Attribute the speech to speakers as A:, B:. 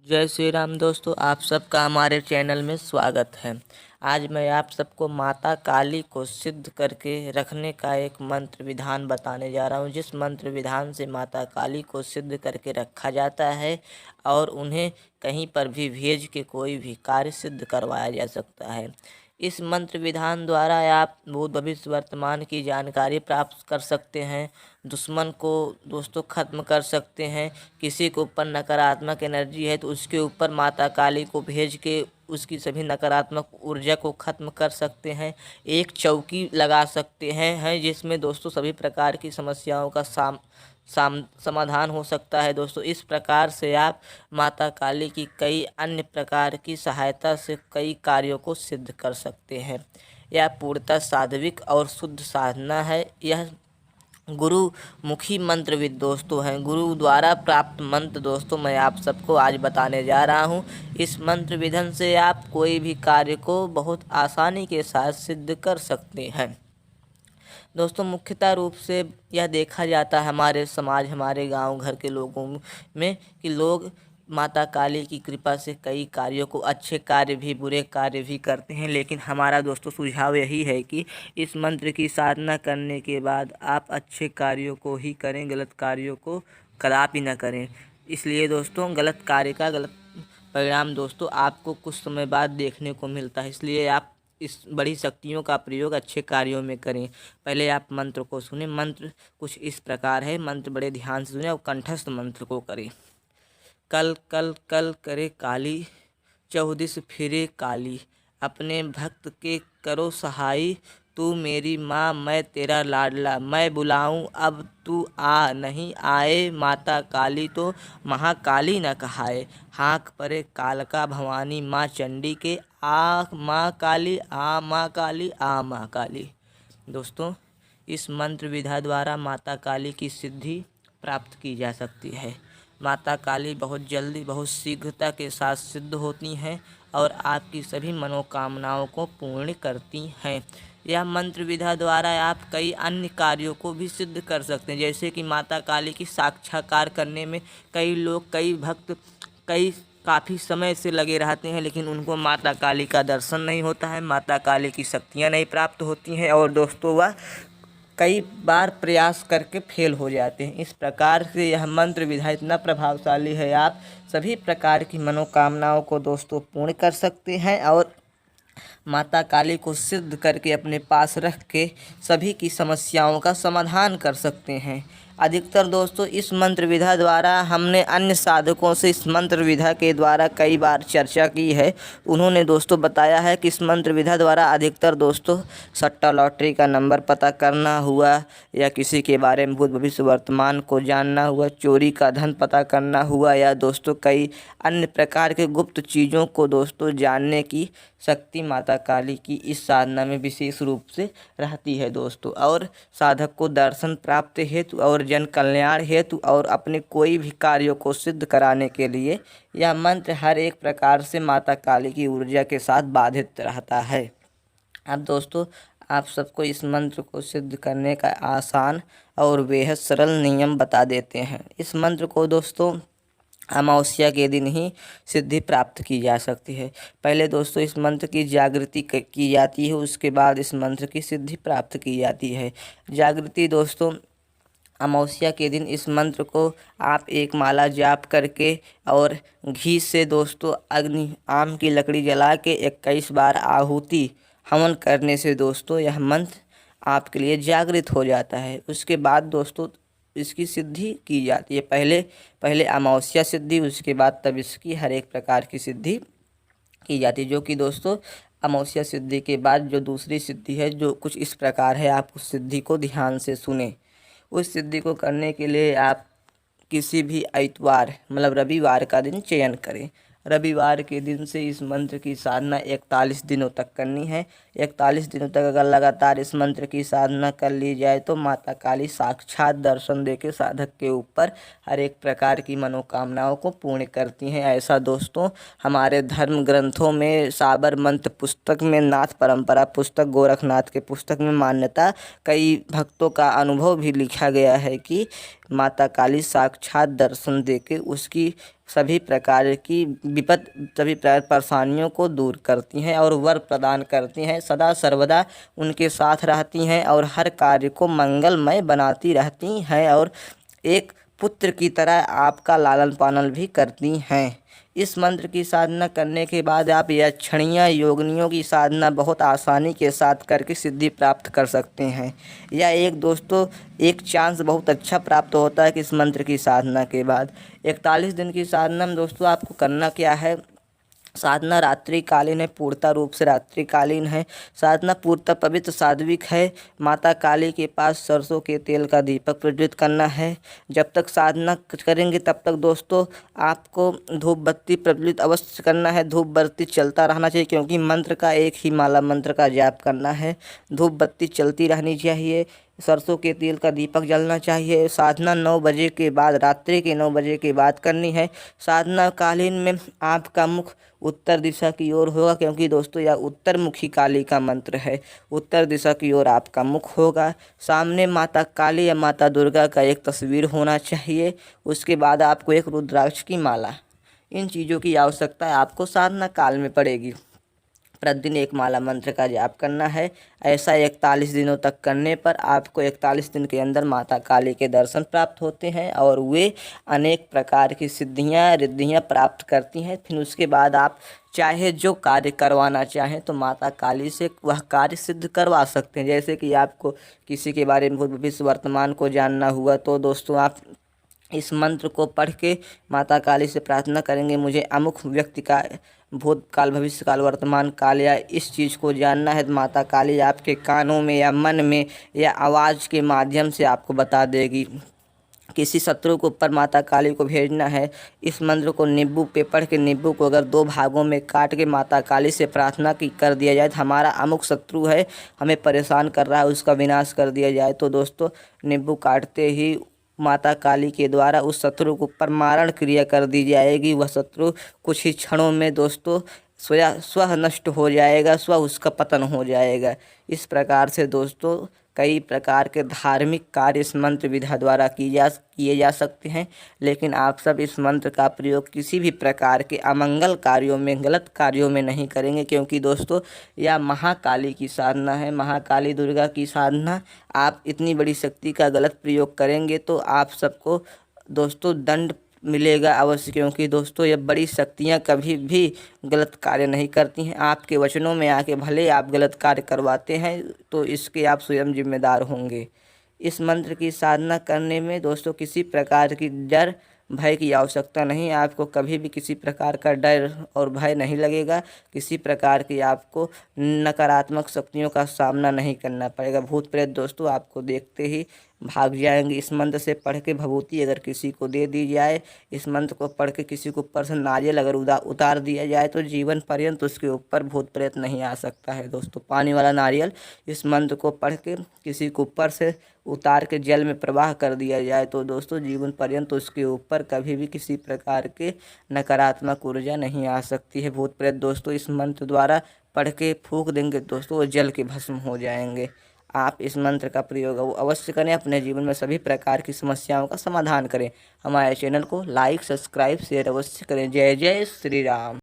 A: जय श्री राम दोस्तों, आप सबका हमारे चैनल में स्वागत है। आज मैं आप सबको माता काली को सिद्ध करके रखने का एक मंत्र विधान बताने जा रहा हूं, जिस मंत्र विधान से माता काली को सिद्ध करके रखा जाता है और उन्हें कहीं पर भी भेज के कोई भी कार्य सिद्ध करवाया जा सकता है। इस मंत्र विधान द्वारा आप भूत भविष्य वर्तमान की जानकारी प्राप्त कर सकते हैं, दुश्मन को दोस्तों ख़त्म कर सकते हैं। किसी के ऊपर नकारात्मक एनर्जी है तो उसके ऊपर माता काली को भेज के उसकी सभी नकारात्मक ऊर्जा को ख़त्म कर सकते हैं। एक चौकी लगा सकते हैं जिसमें दोस्तों सभी प्रकार की समस्याओं का समाधान हो सकता है। दोस्तों इस प्रकार से आप माता काली की कई अन्य प्रकार की सहायता से कई कार्यों को सिद्ध कर सकते हैं। यह पूर्णतः सात्विक और शुद्ध साधना है। यह गुरु मुखी मंत्रविद दोस्तों हैं, गुरु द्वारा प्राप्त मंत्र दोस्तों मैं आप सबको आज बताने जा रहा हूं। इस मंत्र विधन से आप कोई भी कार्य को बहुत आसानी के साथ सिद्ध कर सकते हैं। दोस्तों मुख्यतः रूप से यह देखा जाता है हमारे समाज, हमारे गांव घर के लोगों में कि लोग माता काली की कृपा से कई कार्यों को, अच्छे कार्य भी बुरे कार्य भी करते हैं। लेकिन हमारा दोस्तों सुझाव यही है कि इस मंत्र की साधना करने के बाद आप अच्छे कार्यों को ही करें, गलत कार्यों को कदापि न करें। इसलिए दोस्तों गलत कार्य का गलत परिणाम दोस्तों आपको कुछ समय बाद देखने को मिलता है। इसलिए आप इस बड़ी शक्तियों का प्रयोग अच्छे कार्यों में करें। पहले आप मंत्र को सुने। मंत्र कुछ इस प्रकार है, मंत्र बड़े ध्यान से सुने और कंठस्थ मंत्र को करें। कल कल कल करे काली, चौदिस फिरे काली, अपने भक्त के करो सहाई, तू मेरी माँ मैं तेरा लाडला, मैं बुलाऊं अब तू आ, नहीं आए माता काली तो महाकाली न कहाए। हाँक परे कालका भवानी माँ चंडी के, आ माँ काली आ माँ काली आ माँ काली। दोस्तों इस मंत्र विधा द्वारा माता काली की सिद्धि प्राप्त की जा सकती है। माता काली बहुत जल्दी, बहुत शीघ्रता के साथ सिद्ध होती हैं और आपकी सभी मनोकामनाओं को पूर्ण करती हैं। यह मंत्र विधा द्वारा आप कई अन्य कार्यों को भी सिद्ध कर सकते हैं, जैसे कि माता काली की साक्षात्कार करने में कई लोग, कई भक्त काफ़ी समय से लगे रहते हैं, लेकिन उनको माता काली का दर्शन नहीं होता है, माता काली की शक्तियाँ नहीं प्राप्त होती हैं और दोस्तों वह कई बार प्रयास करके फेल हो जाते हैं। इस प्रकार से यह मंत्र विधा इतना प्रभावशाली है, आप सभी प्रकार की मनोकामनाओं को दोस्तों पूर्ण कर सकते हैं और माता काली को सिद्ध करके अपने पास रख के सभी की समस्याओं का समाधान कर सकते हैं। अधिकतर दोस्तों इस मंत्र विधा द्वारा हमने अन्य साधकों से इस मंत्र विधा के द्वारा कई बार चर्चा की है। उन्होंने दोस्तों बताया है कि इस मंत्र विधा द्वारा अधिकतर दोस्तों सट्टा लॉटरी का नंबर पता करना हुआ या किसी के बारे में भूत भविष्य वर्तमान को जानना हुआ, चोरी का धन पता करना हुआ या दोस्तों कई अन्य प्रकार के गुप्त चीज़ों को दोस्तों जानने की शक्ति माता काली की इस साधना में विशेष रूप से रहती है दोस्तों। और साधक को दर्शन प्राप्त हेतु और जन कल्याण हेतु और अपने कोई भी कार्यों को सिद्ध कराने के लिए यह मंत्र हर एक प्रकार से माता काली की ऊर्जा के साथ बाधित रहता है। अब दोस्तों आप सबको इस मंत्र को सिद्ध करने का आसान और बेहद सरल नियम बता देते हैं। इस मंत्र को दोस्तों अमावस्या के दिन ही सिद्धि प्राप्त की जा सकती है। पहले दोस्तों इस मंत्र की जागृति की जाती है, उसके बाद इस मंत्र की सिद्धि प्राप्त की जाती है। जागृति दोस्तों अमावस्या के दिन इस मंत्र को आप एक माला जाप करके और घी से दोस्तों अग्नि आम की लकड़ी जला के 21 बार आहुति हवन करने से दोस्तों यह मंत्र आपके लिए जागृत हो जाता है। उसके बाद दोस्तों इसकी सिद्धि की जाती है। पहले अमावस्या सिद्धि, उसके बाद तब इसकी हर एक प्रकार की सिद्धि की जाती है। जो कि दोस्तों अमावस्या सिद्धि के बाद जो दूसरी सिद्धि है जो कुछ इस प्रकार है, आप उस सिद्धि को ध्यान से सुने। उस सिद्धि को करने के लिए आप किसी भी इतवार मतलब रविवार का दिन चयन करें। रविवार के दिन से इस मंत्र की साधना 41 दिनों तक करनी है। 41 दिनों तक अगर लगातार इस मंत्र की साधना कर ली जाए तो माता काली साक्षात दर्शन देके साधक के ऊपर हर एक प्रकार की मनोकामनाओं को पूर्ण करती हैं। ऐसा दोस्तों हमारे धर्म ग्रंथों में साबर मंत्र पुस्तक में, नाथ परंपरा पुस्तक, गोरखनाथ के पुस्तक में मान्यता, कई भक्तों का अनुभव भी लिखा गया है कि माता काली साक्षात दर्शन देके उसकी सभी प्रकार की विपद, सभी प्रकार परेशानियों को दूर करती हैं और वर प्रदान करती हैं, सदा सर्वदा उनके साथ रहती हैं और हर कार्य को मंगलमय बनाती रहती हैं और एक पुत्र की तरह आपका लालन पालन भी करती हैं। इस मंत्र की साधना करने के बाद आप यक्षणियाँ योगिनियों की साधना बहुत आसानी के साथ करके सिद्धि प्राप्त कर सकते हैं। यह एक दोस्तों एक चांस बहुत अच्छा प्राप्त होता है कि इस मंत्र की साधना के बाद 41 दिन की साधना में दोस्तों आपको करना क्या है। साधना रात्रिकालीन है, पूर्णतः रूप से रात्रिकालीन है। साधना पूर्णतः पवित्र सात्विक है। माता काली के पास सरसों के तेल का दीपक प्रज्वलित करना है। जब तक साधना करेंगे तब तक दोस्तों आपको धूप बत्ती प्रज्वलित अवश्य करना है। धूप बत्ती चलता रहना चाहिए क्योंकि मंत्र का एक ही माला मंत्र का जाप करना है। धूप बत्ती चलती रहनी चाहिए। सरसों के तेल का दीपक जलना चाहिए। साधना 9 बजे के बाद, रात्रि के 9 बजे के बाद करनी है। साधना कालीन में आपका मुख उत्तर दिशा की ओर होगा क्योंकि दोस्तों यह उत्तर मुखी काली का मंत्र है। उत्तर दिशा की ओर आपका मुख होगा। सामने माता काली या माता दुर्गा का एक तस्वीर होना चाहिए। उसके बाद आपको एक रुद्राक्ष की माला, इन चीज़ों की आवश्यकता आपको साधना काल में पड़ेगी। प्रतिदिन एक माला मंत्र का जाप करना है। ऐसा 41 दिनों तक करने पर आपको 41 दिन के अंदर माता काली के दर्शन प्राप्त होते हैं और वे अनेक प्रकार की सिद्धियां रिद्धियां प्राप्त करती हैं। फिर उसके बाद आप चाहे जो कार्य करवाना चाहें तो माता काली से वह कार्य सिद्ध करवा सकते हैं। जैसे कि आपको किसी के बारे में भविष्य वर्तमान को जानना हुआ तो दोस्तों आप इस मंत्र को पढ़ के माता काली से प्रार्थना करेंगे, मुझे अमुक व्यक्ति का भूतकाल, भविष्य काल, वर्तमान काल या इस चीज़ को जानना है तो माता काली आपके कानों में या मन में या आवाज़ के माध्यम से आपको बता देगी। किसी शत्रु के ऊपर माता काली को भेजना है, इस मंत्र को नींबू पे पढ़ के नींबू को अगर 2 भागों में काट के माता काली से प्रार्थना की कर दिया जाए तो हमारा अमुक शत्रु है, हमें परेशान कर रहा है, उसका विनाश कर दिया जाए तो दोस्तों नींबू काटते ही माता काली के द्वारा उस शत्रु के ऊपर मारण क्रिया कर दी जाएगी। वह शत्रु कुछ ही क्षणों में दोस्तों स्वः नष्ट हो जाएगा, स्वः उसका पतन हो जाएगा। इस प्रकार से दोस्तों कई प्रकार के धार्मिक कार्य इस मंत्र विधा द्वारा किए जा सकते हैं। लेकिन आप सब इस मंत्र का प्रयोग किसी भी प्रकार के अमंगल कार्यों में, गलत कार्यों में नहीं करेंगे क्योंकि दोस्तों यह महाकाली की साधना है, महाकाली दुर्गा की साधना। आप इतनी बड़ी शक्ति का गलत प्रयोग करेंगे तो आप सबको दोस्तों दंड मिलेगा अवश्य क्योंकि दोस्तों ये बड़ी शक्तियाँ कभी भी गलत कार्य नहीं करती हैं। आपके वचनों में आके भले आप गलत कार्य करवाते हैं तो इसके आप स्वयं जिम्मेदार होंगे। इस मंत्र की साधना करने में दोस्तों किसी प्रकार की डर भय की आवश्यकता नहीं। आपको कभी भी किसी प्रकार का डर और भय नहीं लगेगा। किसी प्रकार की आपको नकारात्मक शक्तियों का सामना नहीं करना पड़ेगा। भूत प्रेत दोस्तों आपको देखते ही भाग जाएंगे। इस मंत्र से पढ़ के भभूति अगर किसी को दे दी जाए, इस मंत्र को पढ़ के किसी के ऊपर से नारियल अगर उतार दिया जाए तो जीवन पर्यंत उसके ऊपर भूत प्रेत नहीं आ सकता है। दोस्तों पानी वाला नारियल इस मंत्र को पढ़ के किसी के ऊपर से उतार के जल में प्रवाह कर दिया जाए तो दोस्तों जीवन पर्यंत उसके ऊपर कभी भी किसी प्रकार के नकारात्मक ऊर्जा नहीं आ सकती है। भूत प्रेत दोस्तों इस मंत्र द्वारा पढ़ के फूंक देंगे दोस्तों, वो जल के भस्म हो जाएंगे। आप इस मंत्र का प्रयोग अवश्य करें, अपने जीवन में सभी प्रकार की समस्याओं का समाधान करें। हमारे चैनल को लाइक, सब्सक्राइब, शेयर अवश्य करें। जय जय श्री राम।